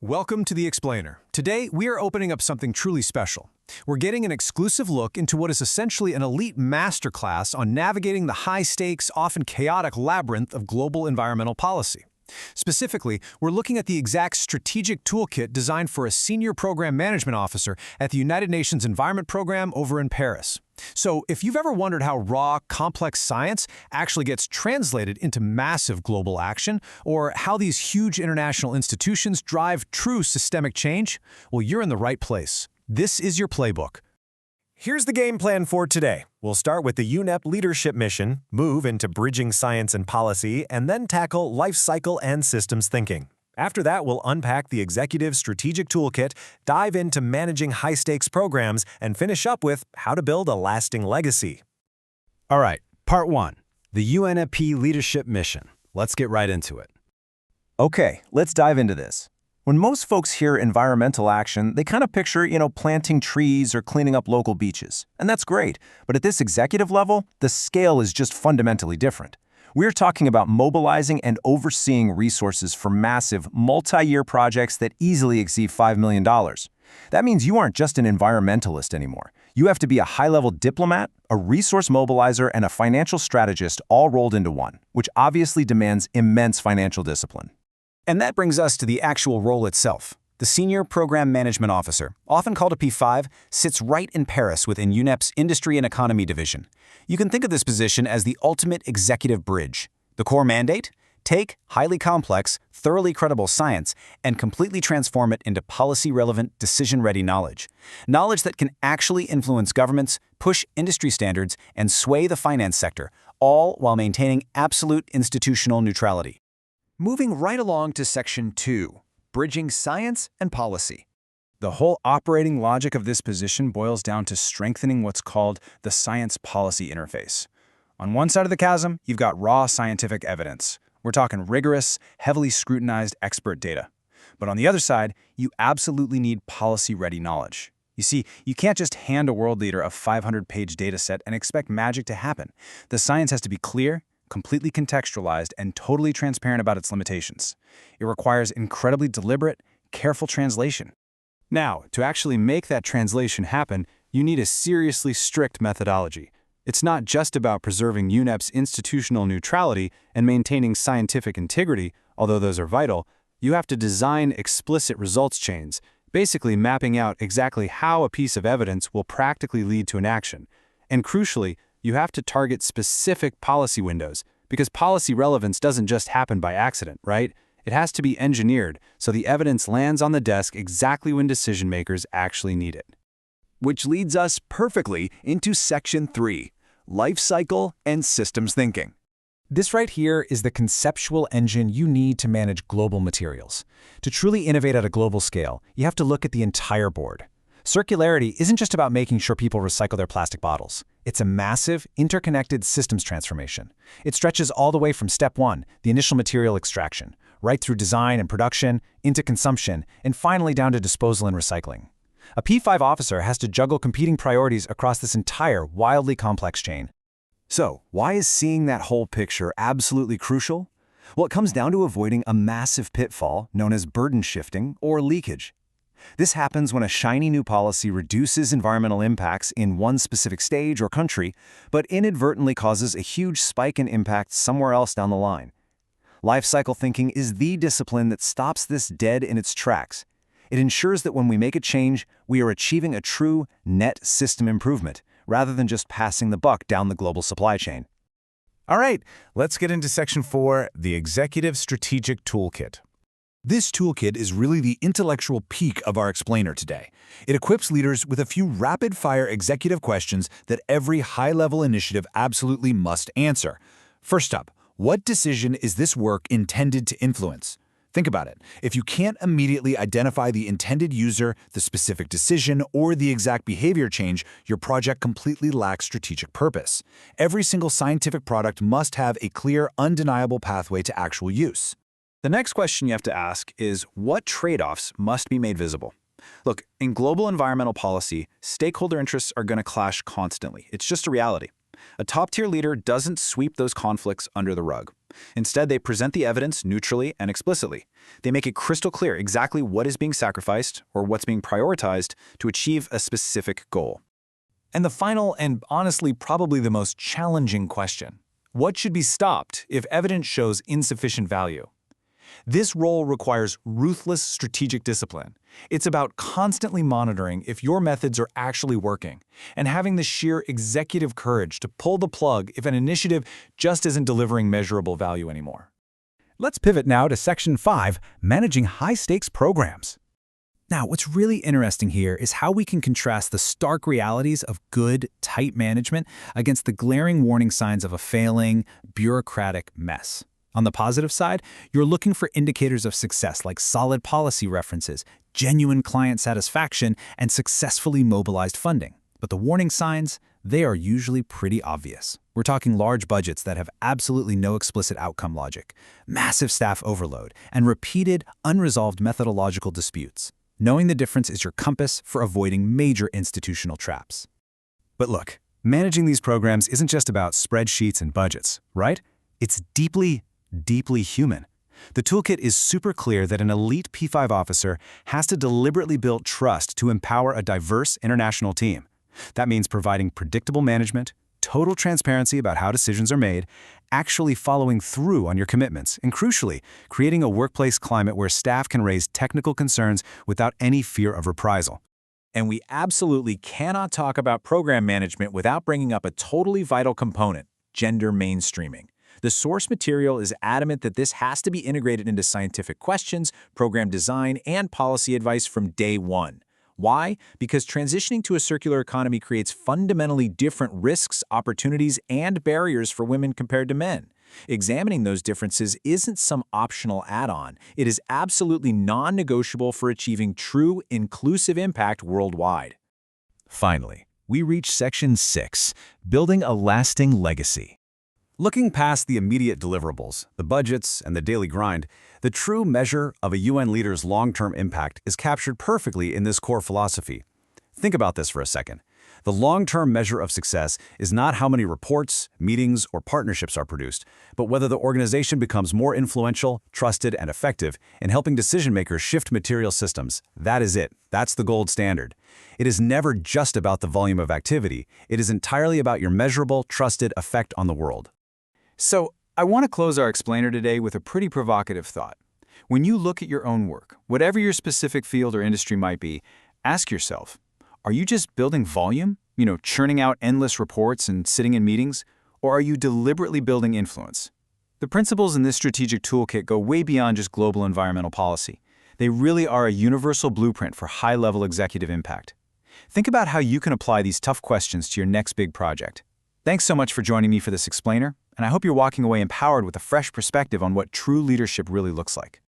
Welcome to The Explainer. Today, we are opening up something truly special. We're getting an exclusive look into what is essentially an elite masterclass on navigating the high-stakes, often chaotic labyrinth of global environmental policy. Specifically, we're looking at the exact strategic toolkit designed for a senior program management officer at the United Nations Environment Program over in Paris. So, if you've ever wondered how raw, complex science actually gets translated into massive global action, or how these huge international institutions drive true systemic change, well, you're in the right place. This is your playbook. Here's the game plan for today. We'll start with the UNEP leadership mission, move into bridging science and policy, and then tackle life cycle and systems thinking. After that, we'll unpack the executive strategic toolkit, dive into managing high-stakes programs, and finish up with how to build a lasting legacy. All right, part one, the UNEP leadership mission. Let's get right into it. Okay, let's dive into this. When most folks hear environmental action, they kind of picture, planting trees or cleaning up local beaches. And that's great, but at this executive level, the scale is just fundamentally different. We're talking about mobilizing and overseeing resources for massive, multi-year projects that easily exceed $5 million. That means you aren't just an environmentalist anymore. You have to be a high-level diplomat, a resource mobilizer, and a financial strategist all rolled into one, which obviously demands immense financial discipline. And that brings us to the actual role itself. The Senior Program Management Officer, often called a P5, sits right in Paris within UNEP's Industry and Economy Division. You can think of this position as the ultimate executive bridge. The core mandate? Take highly complex, thoroughly credible science and completely transform it into policy-relevant, decision-ready knowledge. Knowledge that can actually influence governments, push industry standards, and sway the finance sector, all while maintaining absolute institutional neutrality. Moving right along to Section 2, Bridging Science and Policy. The whole operating logic of this position boils down to strengthening what's called the science-policy interface. On one side of the chasm, you've got raw scientific evidence. We're talking rigorous, heavily scrutinized expert data. But on the other side, you absolutely need policy-ready knowledge. You see, you can't just hand a world leader a 500-page data set and expect magic to happen. The science has to be clear, completely contextualized, and totally transparent about its limitations. It requires incredibly deliberate, careful translation. Now, to actually make that translation happen, you need a seriously strict methodology. It's not just about preserving UNEP's institutional neutrality and maintaining scientific integrity, although those are vital. You have to design explicit results chains, basically mapping out exactly how a piece of evidence will practically lead to an action. And crucially, you have to target specific policy windows, because policy relevance doesn't just happen by accident, right? It has to be engineered so the evidence lands on the desk exactly when decision makers actually need it. Which leads us perfectly into Section 3, Life Cycle and Systems Thinking. This right here is the conceptual engine you need to manage global materials. To truly innovate at a global scale, you have to look at the entire board. Circularity isn't just about making sure people recycle their plastic bottles. It's a massive, interconnected systems transformation. It stretches all the way from step one, the initial material extraction, right through design and production, into consumption, and finally down to disposal and recycling. A P5 officer has to juggle competing priorities across this entire, wildly complex chain. So, why is seeing that whole picture absolutely crucial? Well, it comes down to avoiding a massive pitfall known as burden shifting or leakage. This happens when a shiny new policy reduces environmental impacts in one specific stage or country, but inadvertently causes a huge spike in impact somewhere else down the line. Life cycle thinking is the discipline that stops this dead in its tracks. It ensures that when we make a change, we are achieving a true net system improvement, rather than just passing the buck down the global supply chain. All right, let's get into Section 4, the executive strategic toolkit. This toolkit is really the intellectual peak of our explainer today. It equips leaders with a few rapid-fire executive questions that every high-level initiative absolutely must answer. First up, what decision is this work intended to influence? Think about it. If you can't immediately identify the intended user, the specific decision, or the exact behavior change, your project completely lacks strategic purpose. Every single scientific product must have a clear, undeniable pathway to actual use. The next question you have to ask is, what trade-offs must be made visible? Look, in global environmental policy, stakeholder interests are going to clash constantly. It's just a reality. A top-tier leader doesn't sweep those conflicts under the rug. Instead, they present the evidence neutrally and explicitly. They make it crystal clear exactly what is being sacrificed or what's being prioritized to achieve a specific goal. And the final and honestly probably the most challenging question: what should be stopped if evidence shows insufficient value? This role requires ruthless strategic discipline. It's about constantly monitoring if your methods are actually working and having the sheer executive courage to pull the plug if an initiative just isn't delivering measurable value anymore. Let's pivot now to Section 5, Managing High-Stakes Programs. Now, what's really interesting here is how we can contrast the stark realities of good, tight management against the glaring warning signs of a failing, bureaucratic mess. On the positive side, you're looking for indicators of success like solid policy references, genuine client satisfaction, and successfully mobilized funding. But the warning signs, they are usually pretty obvious. We're talking large budgets that have absolutely no explicit outcome logic, massive staff overload, and repeated, unresolved methodological disputes. Knowing the difference is your compass for avoiding major institutional traps. But look, managing these programs isn't just about spreadsheets and budgets, right? It's deeply human. The toolkit is super clear that an elite P5 officer has to deliberately build trust to empower a diverse international team. That means providing predictable management, total transparency about how decisions are made, actually following through on your commitments, and crucially, creating a workplace climate where staff can raise technical concerns without any fear of reprisal. And we absolutely cannot talk about program management without bringing up a totally vital component: gender mainstreaming. The source material is adamant that this has to be integrated into scientific questions, program design, and policy advice from day one. Why? Because transitioning to a circular economy creates fundamentally different risks, opportunities, and barriers for women compared to men. Examining those differences isn't some optional add-on. It is absolutely non-negotiable for achieving true, inclusive impact worldwide. Finally, we reach Section 6, Building a Lasting Legacy. Looking past the immediate deliverables, the budgets, and the daily grind, the true measure of a UN leader's long-term impact is captured perfectly in this core philosophy. Think about this for a second. The long-term measure of success is not how many reports, meetings, or partnerships are produced, but whether the organization becomes more influential, trusted, and effective in helping decision-makers shift material systems. That is it. That's the gold standard. It is never just about the volume of activity. It is entirely about your measurable, trusted effect on the world. So, I want to close our explainer today with a pretty provocative thought. When you look at your own work, whatever your specific field or industry might be, ask yourself, are you just building volume? Churning out endless reports and sitting in meetings? Or are you deliberately building influence? The principles in this strategic toolkit go way beyond just global environmental policy. They really are a universal blueprint for high-level executive impact. Think about how you can apply these tough questions to your next big project. Thanks so much for joining me for this explainer, and I hope you're walking away empowered with a fresh perspective on what true leadership really looks like.